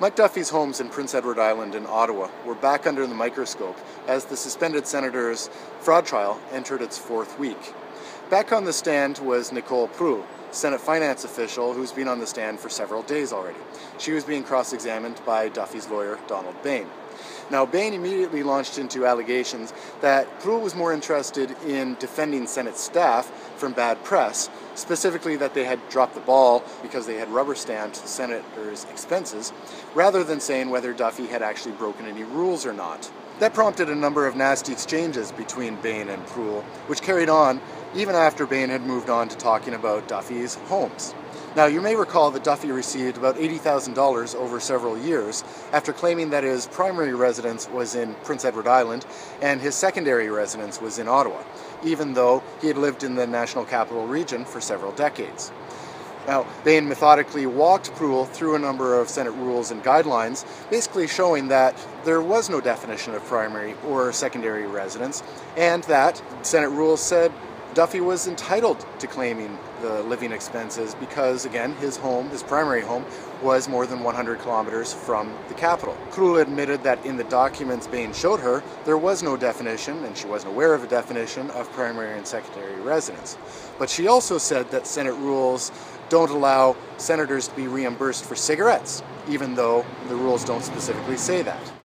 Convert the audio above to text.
Mike Duffy's homes in Prince Edward Island in Ottawa were back under the microscope as the suspended senator's fraud trial entered its fourth week. Back on the stand was Nicole Proulx, Senate finance official who's been on the stand for several days already. She was being cross-examined by Duffy's lawyer, Donald Bain. Now, Bain immediately launched into allegations that Proulx was more interested in defending Senate staff from bad press, specifically that they had dropped the ball because they had rubber-stamped the senator's expenses, rather than saying whether Duffy had actually broken any rules or not. That prompted a number of nasty exchanges between Bain and Proulx, which carried on even after Bain had moved on to talking about Duffy's homes. Now, you may recall that Duffy received about $80,000 over several years after claiming that his primary residence was in Prince Edward Island and his secondary residence was in Ottawa, even though he had lived in the National Capital Region for several decades. Now, Bain methodically walked Proulx through a number of Senate rules and guidelines, basically showing that there was no definition of primary or secondary residence, and that Senate rules said Duffy was entitled to claiming the living expenses because, again, his home, his primary home, was more than 100 kilometers from the capital. Proulx admitted that in the documents Bain showed her, there was no definition, and she wasn't aware of a definition, of primary and secondary residence. But she also said that Senate rules don't allow senators to be reimbursed for cigarettes, even though the rules don't specifically say that.